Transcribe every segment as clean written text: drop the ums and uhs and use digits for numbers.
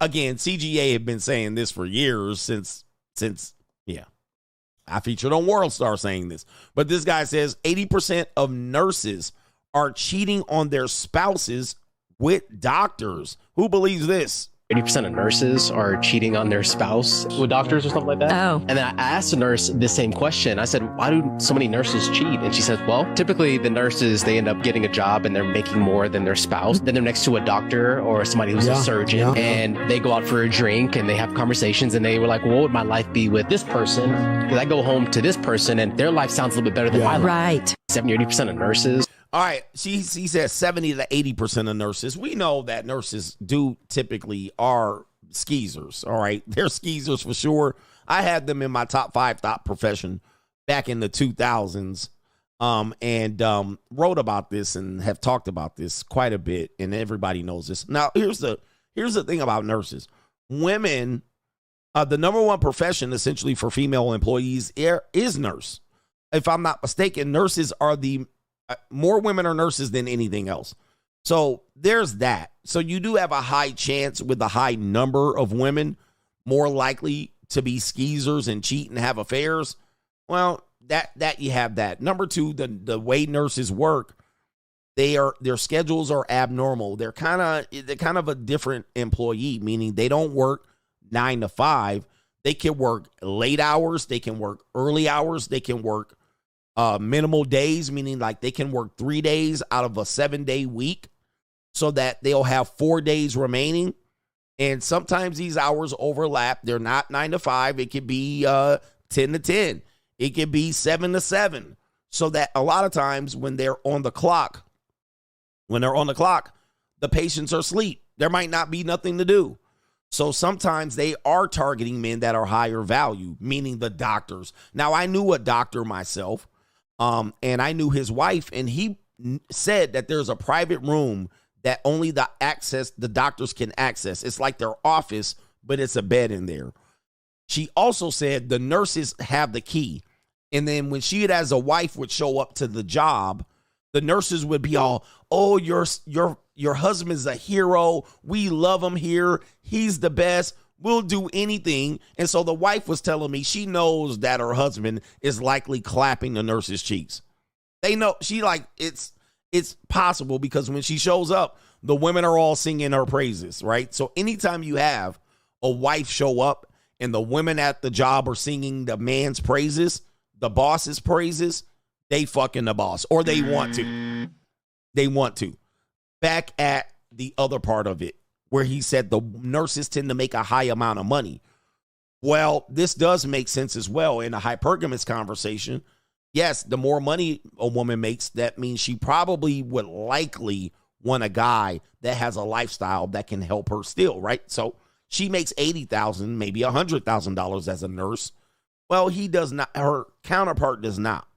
Again, CGA have been saying this for years since yeah. I featured on World Star saying this. But this guy says 80% of nurses are cheating on their spouses with doctors. Who believes this? 80% of nurses are cheating on their spouse with doctors or something like that. Oh. And then I asked the nurse the same question. I said, why do so many nurses cheat? And she said, well, typically the nurses, they end up getting a job and they're making more than their spouse. Then they're next to a doctor or somebody who's a surgeon, and they go out for a drink and they have conversations and they were like, well, what would my life be with this person? Because I go home to this person and their life sounds a little bit better than my life. Right. 70 or 80% of nurses. All right, he says 70 to 80% of nurses. We know that nurses do typically are skeezers, all right? They're skeezers for sure. I had them in my top 5 thought profession back in the 2000s and wrote about this and have talked about this quite a bit, and everybody knows this. Now, here's the thing about nurses. Women, the number one profession essentially for female employees is nurse. If I'm not mistaken, nurses are more women are nurses than anything else. So there's that. So you do have a high chance with a high number of women more likely to be skeezers and cheat and have affairs. Well, that you have that. Number 2, the way nurses work, their schedules are abnormal. They're kind of a different employee, meaning they don't work 9 to 5. They can work late hours. They can work early hours. They can work minimal days, meaning like they can work 3 days out of a 7-day week so that they'll have 4 days remaining. And sometimes these hours overlap. They're not 9 to 5. It could be 10 to 10. It could be 7 to 7. So that a lot of times when they're on the clock, the patients are asleep. There might not be nothing to do. So sometimes they are targeting men that are higher value, meaning the doctors. Now, I knew a doctor myself. And I knew his wife, and he said that there's a private room that only the doctors can access. It's like their office, but it's a bed in there. She also said the nurses have the key. And then when she as a wife would show up to the job, the nurses would be all, oh, your husband's a hero. We love him here. He's the best. We'll do anything. And so the wife was telling me she knows that her husband is likely clapping the nurse's cheeks. They know it's possible because when she shows up, the women are all singing her praises, right? So anytime you have a wife show up and the women at the job are singing the man's praises, the boss's praises, they fucking the boss, or they want to. They want to. Back at the other part of it, where he said the nurses tend to make a high amount of money. Well, this does make sense as well in a hypergamous conversation. Yes, the more money a woman makes, that means she probably would likely want a guy that has a lifestyle that can help her still, right? So she makes $80,000, maybe $100,000 as a nurse. Well, he does not. Her counterpart does not.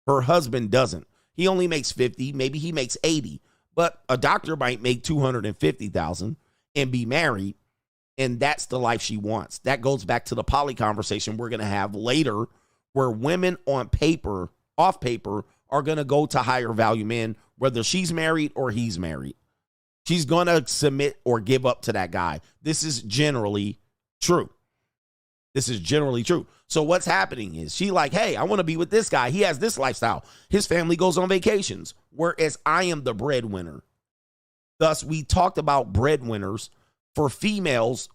Her husband doesn't. He only makes 50, maybe he makes 80, but a doctor might make 250,000. And be married, and that's the life she wants. That goes back to the poly conversation we're going to have later, where women off paper, are going to go to higher value men, whether she's married or he's married. She's going to submit or give up to that guy. This is generally true. So what's happening is she like, hey, I want to be with this guy. He has this lifestyle. His family goes on vacations, whereas I am the breadwinner. Thus, we talked about breadwinners. For females,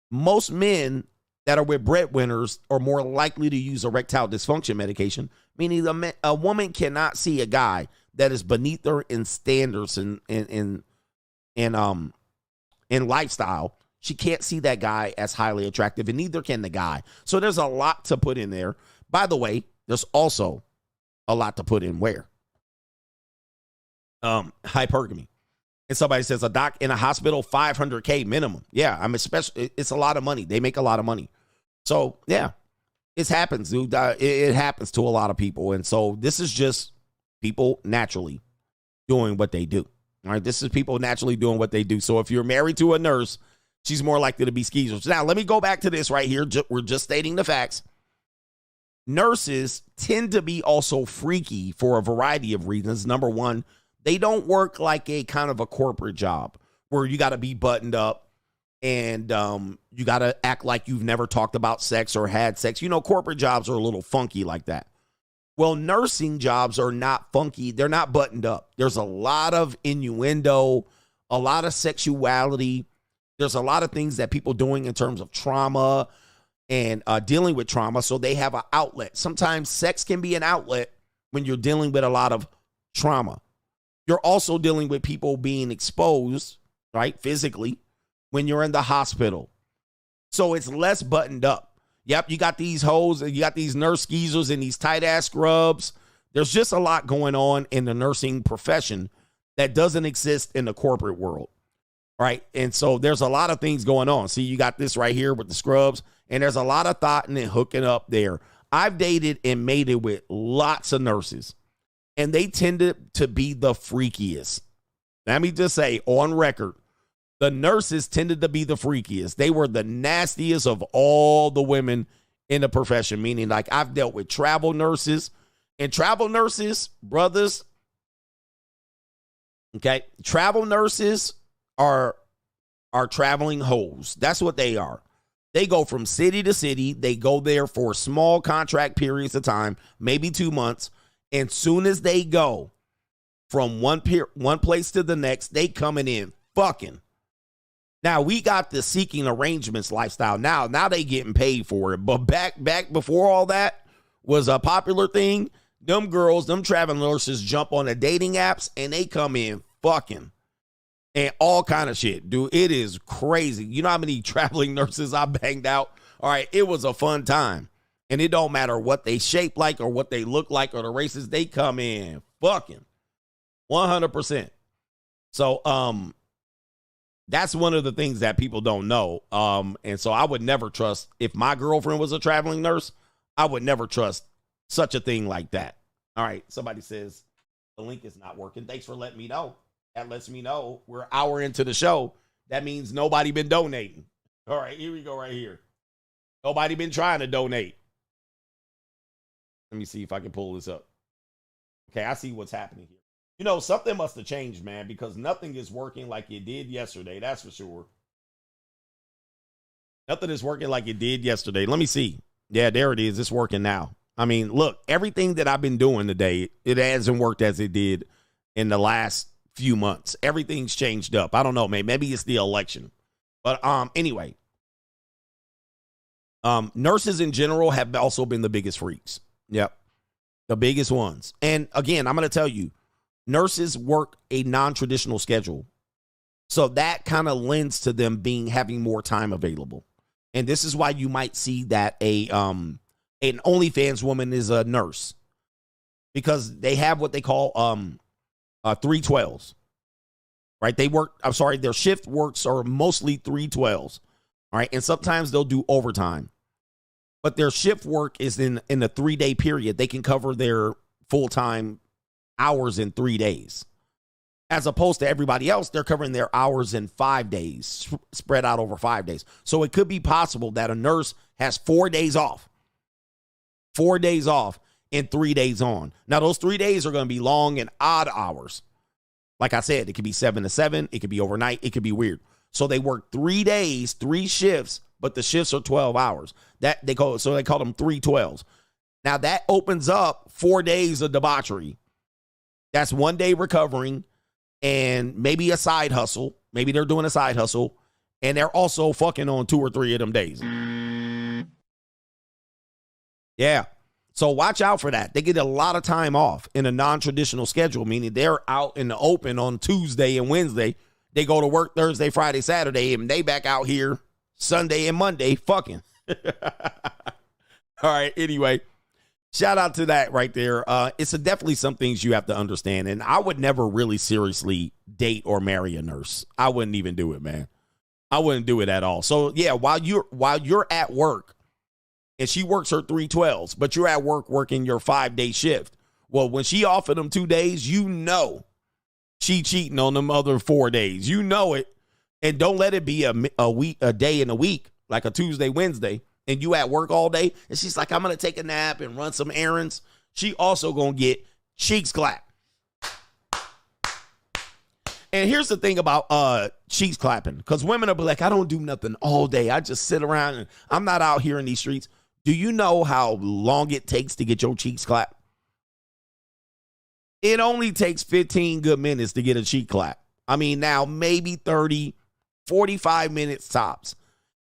most men that are with breadwinners are more likely to use erectile dysfunction medication, meaning a woman cannot see a guy that is beneath her in standards and lifestyle. She can't see that guy as highly attractive, and neither can the guy. So there's a lot to put in there. By the way, there's also a lot to put in where? Hypergamy. And somebody says a doc in a hospital, $500K minimum. Yeah, especially it's a lot of money. They make a lot of money. So yeah, it happens, dude. It happens to a lot of people. And so this is just people naturally doing what they do. All right, this is people naturally doing what they do. So if you're married to a nurse, she's more likely to be skeezers. Now, let me go back to this right here. We're just stating the facts. Nurses tend to be also freaky for a variety of reasons. Number one, they don't work like a kind of a corporate job where you got to be buttoned up. and you got to act like you've never talked about sex or had sex. You know, corporate jobs are a little funky like that. Well, nursing jobs are not funky. They're not buttoned up. There's a lot of innuendo, a lot of sexuality. There's a lot of things that people doing in terms of trauma and dealing with trauma. So they have an outlet. Sometimes sex can be an outlet when you're dealing with a lot of trauma. You're also dealing with people being exposed, right, physically, when you're in the hospital. So it's less buttoned up. Yep, you got these hoes, you got these nurse skeezers and these tight-ass scrubs. There's just a lot going on in the nursing profession that doesn't exist in the corporate world, right? And so there's a lot of things going on. See, you got this right here with the scrubs, and there's a lot of thought in it hooking up there. I've dated and mated with lots of nurses, and they tended to be the freakiest. Let me just say, on record, the nurses tended to be the freakiest. They were the nastiest of all the women in the profession, meaning like I've dealt with travel nurses, and travel nurses, brothers, okay, travel nurses are traveling hoes. That's what they are. They go from city to city. They go there for small contract periods of time, maybe 2 months. And soon as they go from one place to the next, they coming in fucking. Now, we got the seeking arrangements lifestyle. Now they getting paid for it. But back before all that was a popular thing, them girls, them traveling nurses jump on the dating apps and they come in fucking and all kind of shit. Dude, it is crazy. You know how many traveling nurses I banged out? All right, it was a fun time. And it don't matter what they shape like or what they look like or the races, they come in fucking 100%. So, that's one of the things that people don't know. And so I would never trust, if my girlfriend was a traveling nurse, I would never trust such a thing like that. All right. Somebody says the link is not working. Thanks for letting me know. That lets me know we're an hour into the show. That means nobody been donating. All right, here we go right here. Nobody been trying to donate. Let me see if I can pull this up. Okay, I see what's happening here. You know, something must have changed, man, because nothing is working like it did yesterday. That's for sure. Nothing is working like it did yesterday. Let me see. Yeah, there it is. It's working now. I mean, look, everything that I've been doing today, it hasn't worked as it did in the last few months. Everything's changed up. I don't know, man. Maybe it's the election. But anyway, nurses in general have also been the biggest freaks. Yep. The biggest ones. And again, I'm going to tell you, nurses work a non-traditional schedule. So that kind of lends to them having more time available. And this is why you might see that an OnlyFans woman is a nurse, because they have what they call 312s, right? Their shift works are mostly 312s, all right? And sometimes they'll do overtime, but their shift work is in a 3-day period. They can cover their full-time hours in 3 days, as opposed to everybody else. They're covering their hours in 5 days, spread out over 5 days. So it could be possible that a nurse has 4 days off, 4 days off and 3 days on. Now, those 3 days are going to be long and odd hours. Like I said, it could be 7 to 7. It could be overnight. It could be weird. So they work 3 days, 3 shifts, but the shifts are 12 hours. They call them 312s. Now that opens up 4 days of debauchery. That's 1 day recovering and maybe a side hustle. Maybe they're doing a side hustle and they're also fucking on 2 or 3 of them days. Yeah. So watch out for that. They get a lot of time off in a non-traditional schedule, meaning they're out in the open on Tuesday and Wednesday. They go to work Thursday, Friday, Saturday, and they back out here Sunday and Monday fucking. All right. Anyway. Shout out to that right there. It's definitely some things you have to understand. And I would never really seriously date or marry a nurse. I wouldn't even do it, man. I wouldn't do it at all. So yeah, while you're at work and she works her 312s, but you're at work working your 5-day shift. Well, when she offered them 2 days, you know she cheating on them other 4 days. You know it. And don't let it be a day in a week, like a Tuesday, Wednesday. And you at work all day, and she's like, I'm going to take a nap and run some errands. She also going to get cheeks clapped. And here's the thing about cheeks clapping, because women will be like, I don't do nothing all day. I just sit around and I'm not out here in these streets. Do you know how long it takes to get your cheeks clapped? It only takes 15 good minutes to get a cheek clap. I mean, now maybe 30, 45 minutes tops,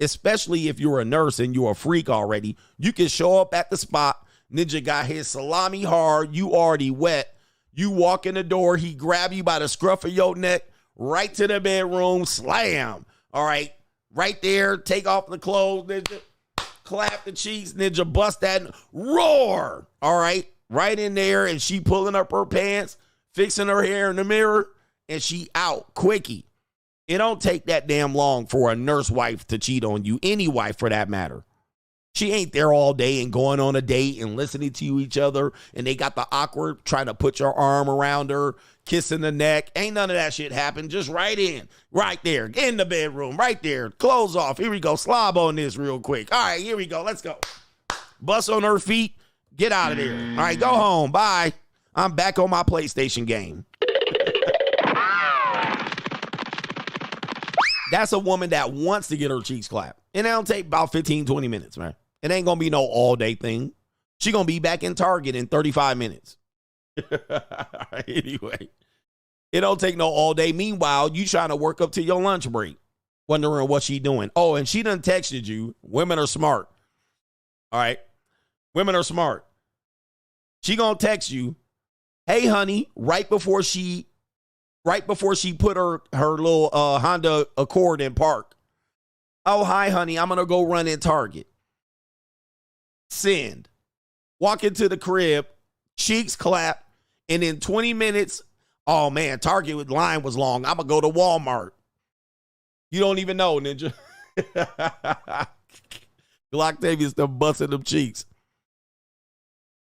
especially if you're a nurse and you're a freak already. You can show up at the spot. Ninja got his salami hard. You already wet. You walk in the door. He grab you by the scruff of your neck, right to the bedroom, slam. All right, right there. Take off the clothes, Ninja. Clap the cheeks, Ninja. Bust that, roar. All right, right in there. And she pulling up her pants, fixing her hair in the mirror, and she out, quickie. It don't take that damn long for a nurse wife to cheat on you, any wife for that matter. She ain't there all day and going on a date and listening to each other, and they got the awkward trying to put your arm around her, kissing the neck. Ain't none of that shit happen. Just right in, right there, in the bedroom, right there. Clothes off. Here we go. Slob on this real quick. All right, here we go. Let's go. Bust on her feet. Get out of there. All right, go home. Bye. I'm back on my PlayStation game. That's a woman that wants to get her cheeks clapped. And it'll take about 15, 20 minutes, man. It ain't going to be no all-day thing. She going to be back in Target in 35 minutes. Anyway, it don't take no all day. Meanwhile, you trying to work up to your lunch break, wondering what she doing. Oh, and she done texted you. Women are smart. All right? Women are smart. She going to text you, hey, honey, right before she put her little Honda Accord in park. Oh, hi, honey. I'm going to go run in Target. Send. Walk into the crib. Cheeks clap. And in 20 minutes, oh, man, Target line was long. I'm going to go to Walmart. You don't even know, Ninja. Glocktavius done busting them cheeks.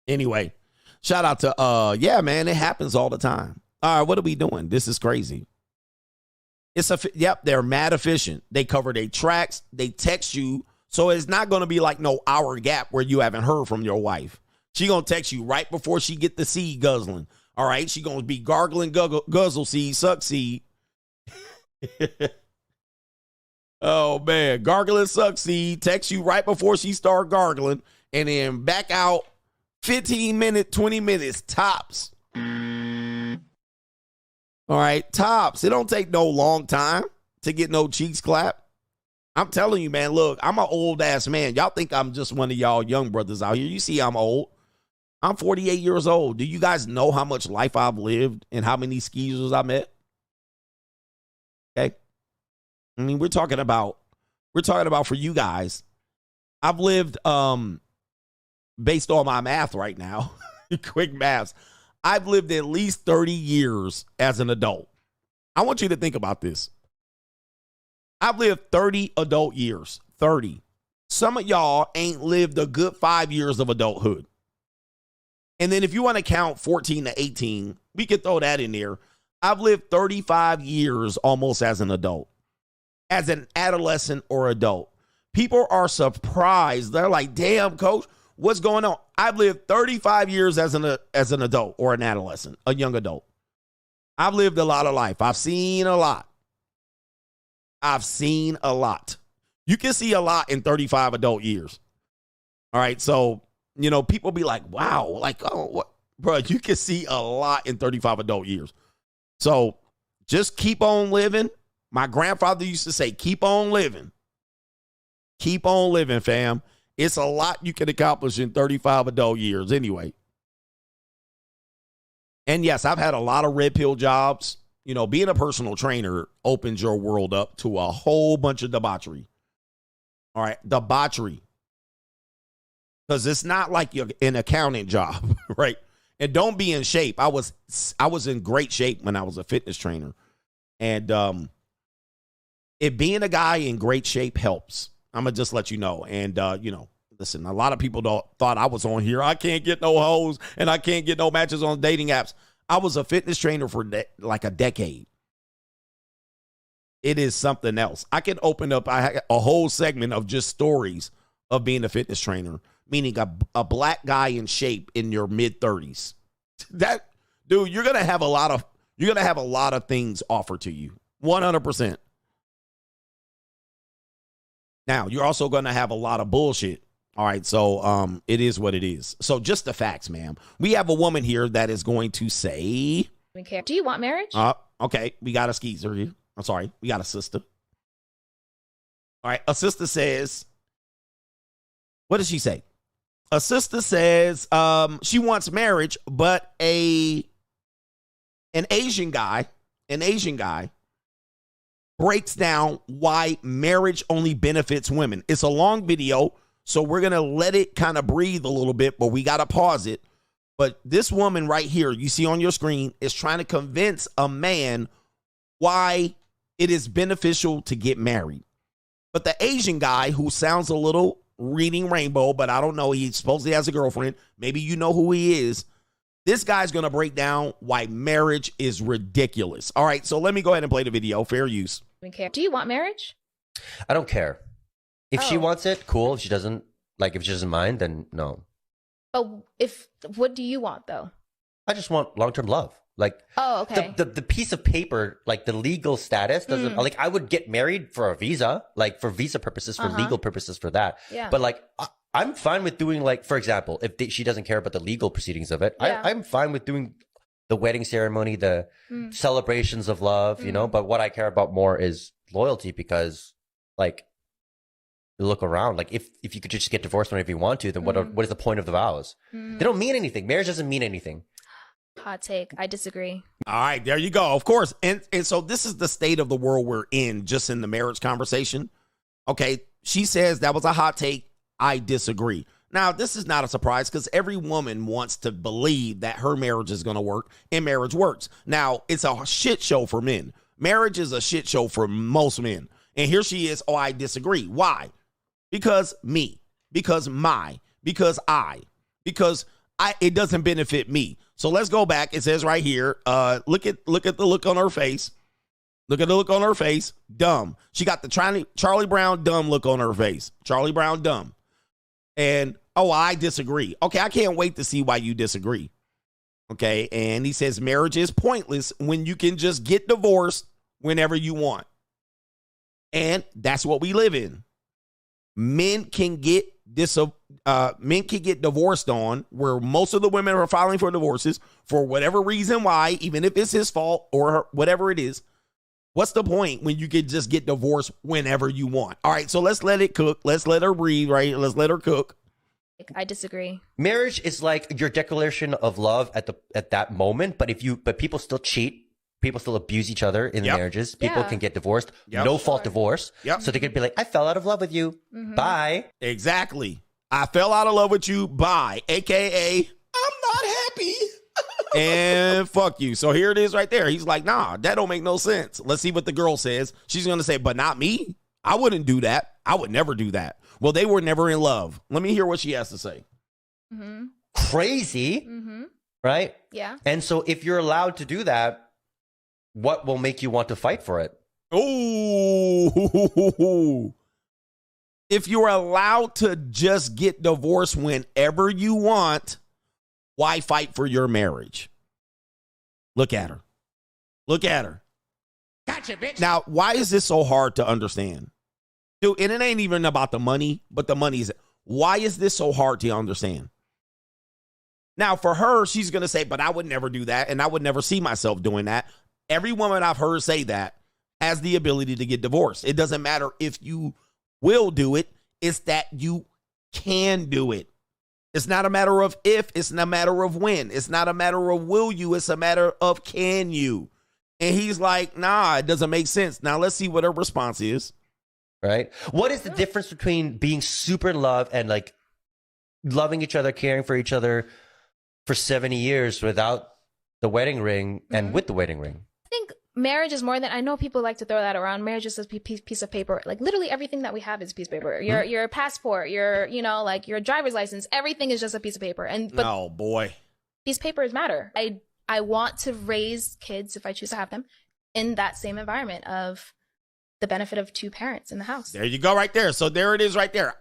Anyway, shout out to, yeah, man, it happens all the time. All right, what are we doing? This is crazy. Yep, they're mad efficient. They cover their tracks. They text you. So it's not going to be like no hour gap where you haven't heard from your wife. She going to text you right before she get the seed guzzling. All right, she going to be gargling guzzle seed, suck seed. Oh, man. Gargling suck seed. Text you right before she start gargling. And then back out 15 minutes, 20 minutes, tops. All right, tops. It don't take no long time to get no cheeks clapped. I'm telling you, man, look, I'm an old-ass man. Y'all think I'm just one of y'all young brothers out here. You see I'm old. I'm 48 years old. Do you guys know how much life I've lived and how many skeezers I met? Okay. I mean, we're talking about for you guys. I've lived, based on my math right now, quick maths, I've lived at least 30 years as an adult. I want you to think about this. I've lived 30 adult years, 30. Some of y'all ain't lived a good 5 years of adulthood. And then if you want to count 14 to 18, we could throw that in there. I've lived 35 years almost as an adult, as an adolescent or adult. People are surprised. They're like, damn, coach, what's going on? I've lived 35 years as an adult or an adolescent, a young adult. I've lived a lot of life. I've seen a lot. You can see a lot in 35 adult years. All right. So, you know, people be like, wow, like, oh, what? Bro, you can see a lot in 35 adult years. So just keep on living. My grandfather used to say, keep on living. Keep on living, fam. It's a lot you can accomplish in 35 adult years anyway. And yes, I've had a lot of red pill jobs. You know, being a personal trainer opens your world up to a whole bunch of debauchery. All right, debauchery. Because it's not like you're an accounting job, right? And don't be in shape. I was in great shape when I was a fitness trainer. And it being a guy in great shape helps. I'm going to just let you know. And, you know, listen, a lot of people thought I was on here. I can't get no hoes and I can't get no matches on dating apps. I was a fitness trainer for like a decade. It is something else. I can open up a whole segment of just stories of being a fitness trainer, meaning a black guy in shape in your mid-30s. That, dude, you're going to have a lot of You're going to have a lot of things offered to you. 100%. Now, you're also going to have a lot of bullshit. All right, so it is what it is. So just the facts, ma'am. We have a woman here that is going to say... Do you want marriage? Okay, we got a skeezer here. I'm sorry, we got a sister. All right, a sister says... What does she say? A sister says she wants marriage, but an Asian guy breaks down why marriage only benefits women. It's a long video, so we're going to let it kind of breathe a little bit, but we got to pause it. But this woman right here, you see on your screen, is trying to convince a man why it is beneficial to get married. But the Asian guy, who sounds a little reading rainbow, but I don't know, he supposedly has a girlfriend. Maybe you know who he is. This guy's going to break down why marriage is ridiculous. All right, so let me go ahead and play the video. Fair use. Do you want marriage? I don't care. If she wants it, cool. If she doesn't, if she doesn't mind, then no. Oh, what do you want though? I just want long-term love. Okay. The piece of paper, the legal status doesn't, I would get married for a visa, for visa purposes, for legal purposes, for that. Yeah. But I'm fine with doing, for example, if she doesn't care about the legal proceedings of it, yeah. I'm fine with doing the wedding ceremony, the celebrations of love, you know, but what I care about more is loyalty, because you look around, if you could just get divorced whenever you want to, then what is the point of the vows? They don't mean anything. Marriage doesn't mean anything. Hot take. I disagree. All right, there you go. Of course. And so this is the state of the world we're in, just in the marriage conversation. Okay, she says that was a hot take. I disagree. Now, this is not a surprise, because every woman wants to believe that her marriage is going to work, and marriage works. Now, it's a shit show for men. Marriage is a shit show for most men. And here she is, I disagree. Why? Because me. Because it doesn't benefit me. So let's go back. It says right here, look at the look on her face. Look at the look on her face. Dumb. She got the Charlie Brown dumb look on her face. Charlie Brown dumb. And, I disagree. Okay, I can't wait to see why you disagree. Okay, and he says marriage is pointless when you can just get divorced whenever you want. And that's what we live in. Men can get divorced on, where most of the women are filing for divorces for whatever reason why, even if it's his fault or whatever it is. What's the point when you can just get divorced whenever you want? All right, so let's let it cook. Let's let her breathe, right? Let's let her cook. I disagree. Marriage is like your declaration of love at that moment, but people still cheat. People still abuse each other in marriages. People can get divorced. No fault divorce. So they could be like, I fell out of love with you. Bye. Exactly. I fell out of love with you. Bye. AKA, I'm not happy. And fuck you. So here it is right there. He's like, nah, that don't make no sense. Let's see what the girl says. She's going to say, but not me. I wouldn't do that. I would never do that. Well, they were never in love. Let me hear what she has to say. Crazy. Right? Yeah. And so if you're allowed to do that, what will make you want to fight for it? Oh, if you're allowed to just get divorced whenever you want, why fight for your marriage? Look at her. Look at her. Gotcha, bitch. Now, why is this so hard to understand? Dude, and it ain't even about the money, but the money is. Why is this so hard to understand? Now, for her, she's going to say, but I would never do that, and I would never see myself doing that. Every woman I've heard say that has the ability to get divorced. It doesn't matter if you will do it. It's that you can do it. It's not a matter of if. It's not a matter of when. It's not a matter of will you. It's a matter of can you. And he's like, nah, it doesn't make sense. Now, let's see what her response is. Right? What is the difference between being super in love and loving each other, caring for each other for 70 years without the wedding ring and with the wedding ring? I think marriage is more than, I know people like to throw that around. Marriage is a piece of paper. Literally everything that we have is a piece of paper. Your passport, your driver's license, everything is just a piece of paper. But oh boy, these papers matter. I want to raise kids, if I choose to have them, in that same environment of the benefit of two parents in the house. There you go right there. So there it is right there.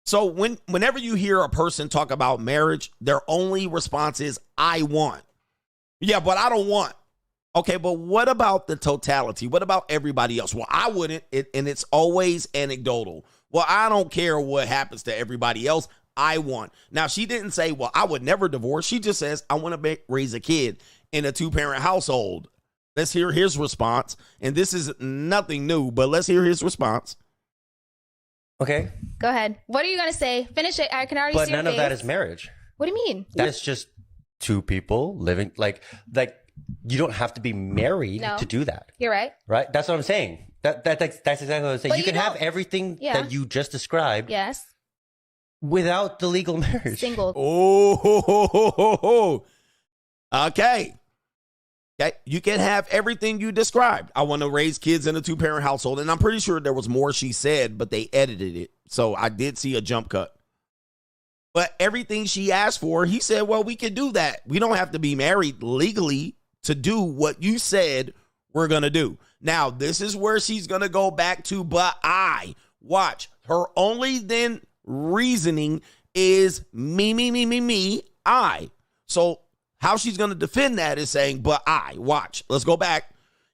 So whenever you hear a person talk about marriage, their only response is, I want. Yeah, but I don't want. Okay, but what about the totality? What about everybody else? Well, I wouldn't, and it's always anecdotal. Well, I don't care what happens to everybody else. I want. Now, she didn't say, well, I would never divorce. She just says, I want to raise a kid in a 2-parent household. Let's hear his response. And this is nothing new, but let's hear his response. Okay. Go ahead. What are you going to say? Finish it. I can already but see your none of that face. is marriage. What do you mean? That's just two people living like you don't have to be married to do that. You're right. Right? That's what I'm saying. That's exactly what I'm saying. But you can have everything that you just described Yes. without the legal marriage. Single. Oh, okay. Okay, you can have everything you described. I want to raise kids in a 2-parent household, and I'm pretty sure there was more she said, but they edited it, so I did see a jump cut. But everything she asked for, he said, well, we can do that. We don't have to be married legally to do what you said we're going to do. Now, this is where she's going to go back to, but I. Watch. Her only then reasoning is me, I. So how she's going to defend that is saying, but I. Watch. Let's go back.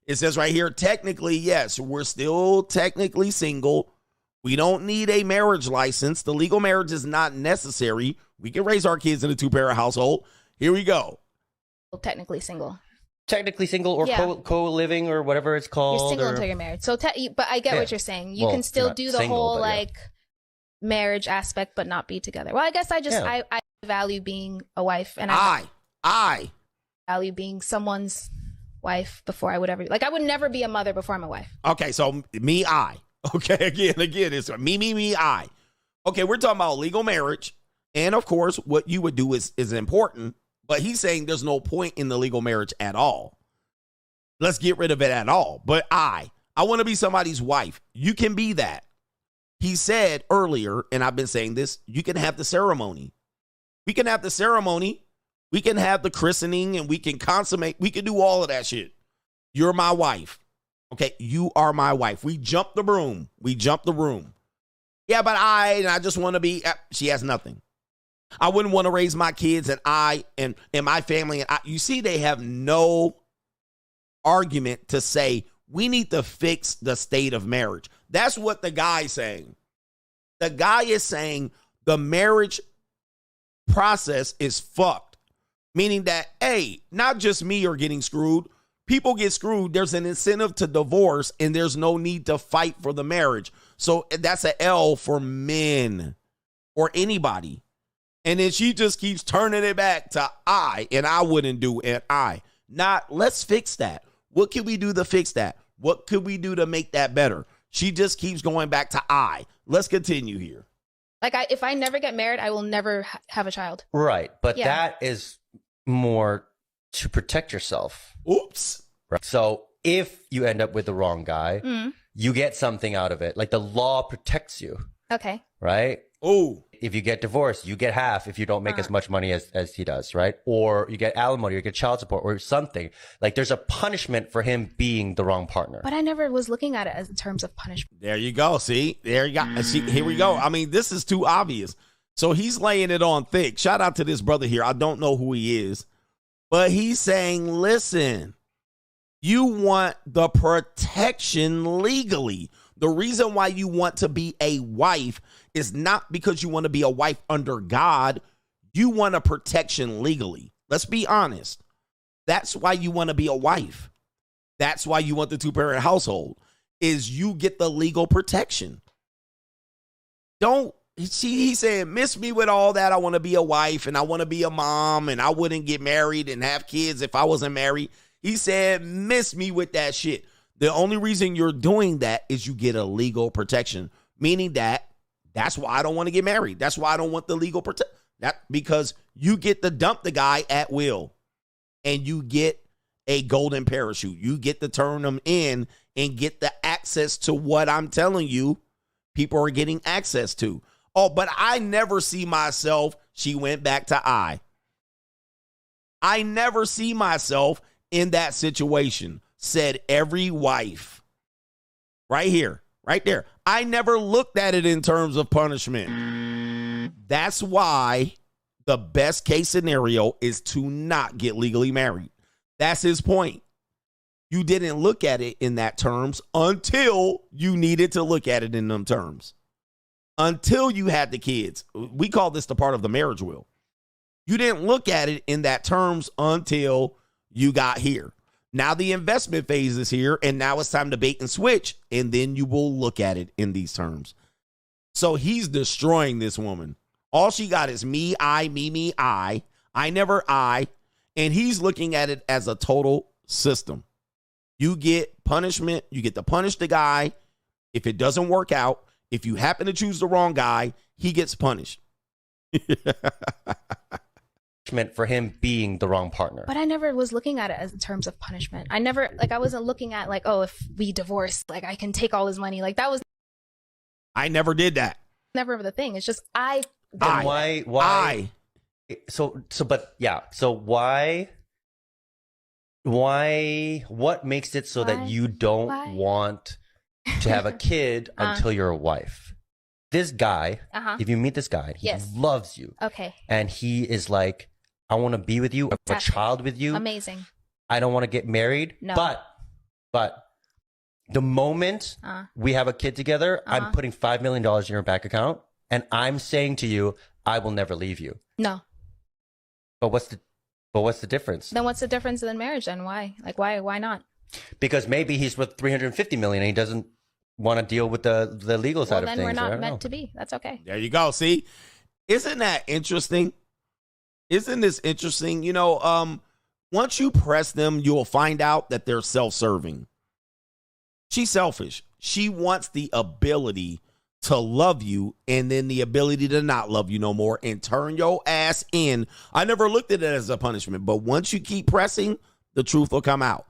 It says right here, technically, yes, we're still technically single. We don't need a marriage license. The legal marriage is not necessary. We can raise our kids in a 2-parent household. Here we go. Technically single. Technically single or co-living or whatever it's called. You're single until you're married. So, but I get what you're saying. You can still do the whole marriage aspect, but not be together. Well, I guess I value being a wife, and I value being someone's wife before I would ever. Like, I would never be a mother before I'm a wife. Okay, so me, I. Okay, again, it's me, I. Okay, we're talking about legal marriage, and of course, what you would do is important. But he's saying there's no point in the legal marriage at all. Let's get rid of it at all. But I want to be somebody's wife. You can be that. He said earlier, and I've been saying this, you can have the ceremony. We can have the ceremony. We can have the christening, and we can consummate. We can do all of that shit. You're my wife. Okay, you are my wife. We jumped the broom. Yeah, but I just want to be, she has nothing. I wouldn't want to raise my kids and my family. And you see, they have no argument to say we need to fix the state of marriage. That's what the guy's saying. The guy is saying the marriage process is fucked, meaning that, hey, not just me are getting screwed. People get screwed. There's an incentive to divorce, and there's no need to fight for the marriage. So that's an L for men or anybody. And then she just keeps turning it back to I, and I wouldn't do, and I. Let's fix that. What can we do to fix that? What could we do to make that better? She just keeps going back to I. Let's continue here. Like, if I never get married, I will never have a child. Right, but that is more to protect yourself. Oops. Right. So if you end up with the wrong guy, you get something out of it. Like, the law protects you. Okay. Right? Oh. If you get divorced, you get half if you don't make as much money as he does, right? Or you get alimony, or you get child support, or something. Like, there's a punishment for him being the wrong partner. But I never was looking at it as in terms of punishment. There you go. See? There you go. See, here we go. I mean, this is too obvious. So he's laying it on thick. Shout out to this brother here. I don't know who he is. But he's saying, listen, you want the protection legally. The reason why you want to be a wife is not because you want to be a wife under God. You want a protection legally. Let's be honest. That's why you want to be a wife. That's why you want the 2-parent household, is you get the legal protection. He's saying, miss me with all that. I want to be a wife and I want to be a mom and I wouldn't get married and have kids if I wasn't married. He said, miss me with that shit. The only reason you're doing that is you get a legal protection, meaning that's why I don't want to get married. That's why I don't want the legal protection. Because you get to dump the guy at will and you get a golden parachute. You get to turn them in and get the access to what I'm telling you people are getting access to. Oh, but I never see myself. She went back to I never see myself in that situation, said every wife. Right here, right there. I never looked at it in terms of punishment. That's why the best case scenario is to not get legally married. That's his point. You didn't look at it in that terms until you needed to look at it in them terms. Until you had the kids. We call this the part of the marriage will. You didn't look at it in that terms until you got here. Now the investment phase is here, and now it's time to bait and switch, and then you will look at it in these terms. So he's destroying this woman. All she got is me, I, I never I, and he's looking at it as a total system. You get punishment. You get to punish the guy. If it doesn't work out, if you happen to choose the wrong guy, he gets punished. For him being the wrong partner. But I never was looking at it as in terms of punishment. I wasn't looking at like, oh, if we divorce, like I can take all his money. Like that was. I never did that. Never the thing. It's just why? So why, what makes it so that you don't want to have a kid until you're a wife? This guy, if you meet this guy, he loves you. Okay. And he is like, I want to be with you, have a child with you. Amazing. I don't want to get married. No. But the moment we have a kid together, I'm putting $5 million in your bank account, and I'm saying to you, I will never leave you. No. But what's the difference? Then what's the difference in marriage then? Why? Like why not? Because maybe he's worth $350 million and he doesn't want to deal with the legal side of things. Well, then we're not meant to be. That's okay. There you go. See? Isn't that interesting? Isn't this interesting? You know, once you press them, you'll find out that they're self-serving. She's selfish. She wants the ability to love you and then the ability to not love you no more and turn your ass in. I never looked at it as a punishment, but once you keep pressing, the truth will come out.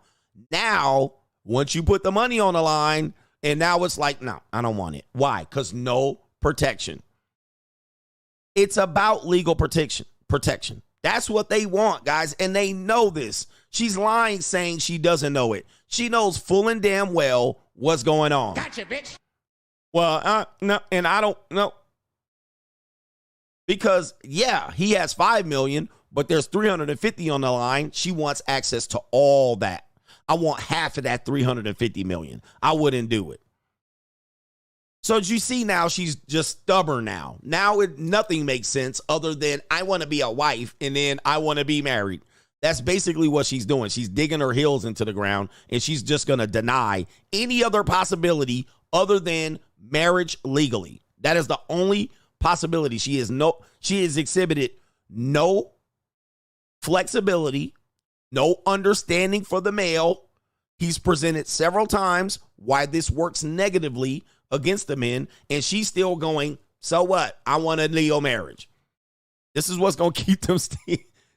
Now, once you put the money on the line, and now it's like, no, I don't want it. Why? Because no protection. It's about legal protection. That's what they want, guys, and they know this. She's lying saying she doesn't know it. She knows full and damn well what's going on. Gotcha, bitch. Well, no, and I don't know. Because, yeah, he has $5 million, but there's $350 on the line. She wants access to all that. I want half of that $350 million. I wouldn't do it. So as you see now, she's just stubborn now. Now nothing makes sense other than I want to be a wife and then I want to be married. That's basically what she's doing. She's digging her heels into the ground and she's just going to deny any other possibility other than marriage legally. That is the only possibility. She has exhibited no flexibility, no understanding for the male. He's presented several times why this works negatively against the men, and she's still going, so what? I want a Leo marriage. This is what's going to keep them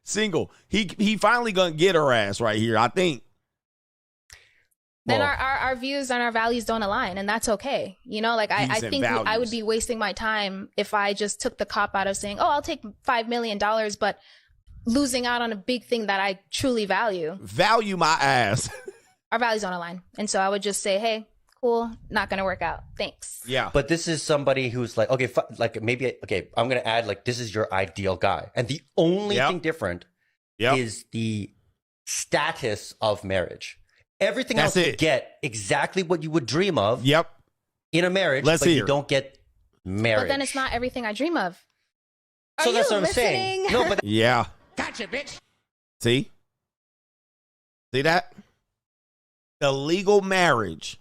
single. He finally going to get her ass right here, I think. Then our views and our values don't align, and that's okay. You know, like I think I would be wasting my time if I just took the cop out of saying, oh, I'll take $5 million, but losing out on a big thing that I truly value. Value my ass. Our values don't align. And so I would just say, hey, cool, not going to work out. Thanks. Yeah. But this is somebody who's like, okay, I'm going to add like, this is your ideal guy. And the only thing different is the status of marriage. Everything else you get exactly what you would dream of in a marriage, but you don't get marriage. But then it's not everything I dream of. So that's what I'm saying. No, but yeah. Gotcha, bitch. See that? The legal marriage,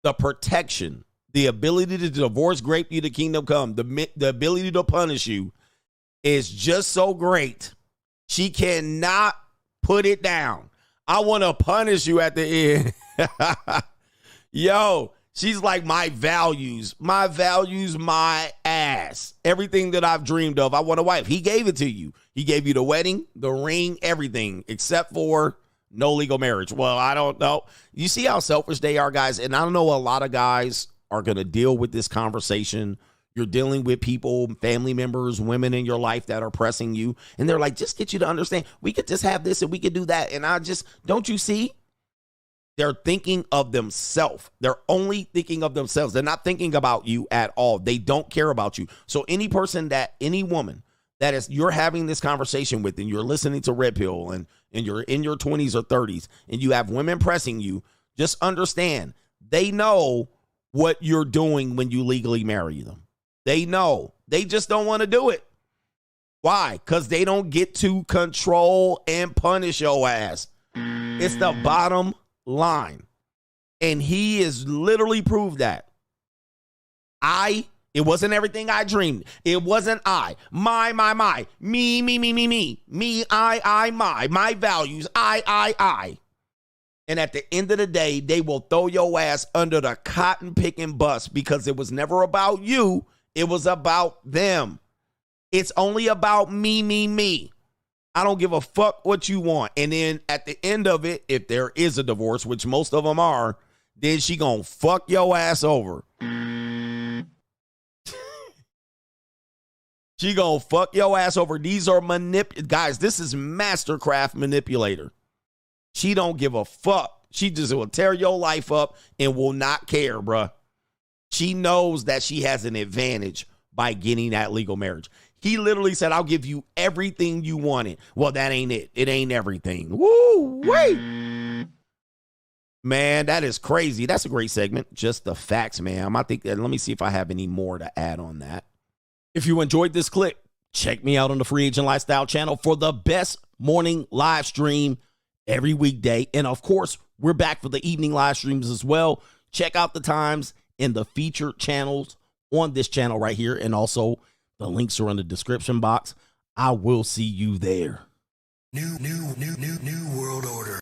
the protection, the ability to divorce, grape you, the kingdom come, the ability to punish you is just so great. She cannot put it down. I want to punish you at the end. Yo, she's like my values, my ass. Everything that I've dreamed of, I want a wife. He gave it to you. He gave you the wedding, the ring, everything, except for no legal marriage. Well, I don't know. You see how selfish they are, guys? And I don't know, a lot of guys are going to deal with this conversation. You're dealing with people, family members, women in your life that are pressing you. And they're like, just get you to understand, we could just have this and we could do that. And don't you see? They're thinking of themselves. They're only thinking of themselves. They're not thinking about you at all. They don't care about you. So any woman that you're having this conversation with and you're listening to Red Pill and you're in your 20s or 30s and you have women pressing you, just understand they know what you're doing when you legally marry them. They know. They just don't want to do it. Why? Because they don't get to control and punish your ass. It's the bottom line. And he has literally proved that. It wasn't everything I dreamed. It wasn't I. My. Me, I, my values, I. And at the end of the day, they will throw your ass under the cotton picking bus because it was never about you. It was about them. It's only about me. I don't give a fuck what you want. And then at the end of it, if there is a divorce, which most of them are, then she gonna fuck your ass over. She gonna fuck your ass over. These are guys, this is mastercraft manipulator. She don't give a fuck. She just will tear your life up and will not care, bruh. She knows that she has an advantage by getting that legal marriage. He literally said, I'll give you everything you wanted. Well, that ain't it. It ain't everything. Woo, wait. Man, that is crazy. That's a great segment. Just the facts, man. Let me see if I have any more to add on that. If you enjoyed this clip, check me out on the Free Agent Lifestyle channel for the best morning live stream every weekday. And of course, we're back for the evening live streams as well. Check out the times in the featured channels on this channel right here. And also the links are in the description box. I will see you there. New world order.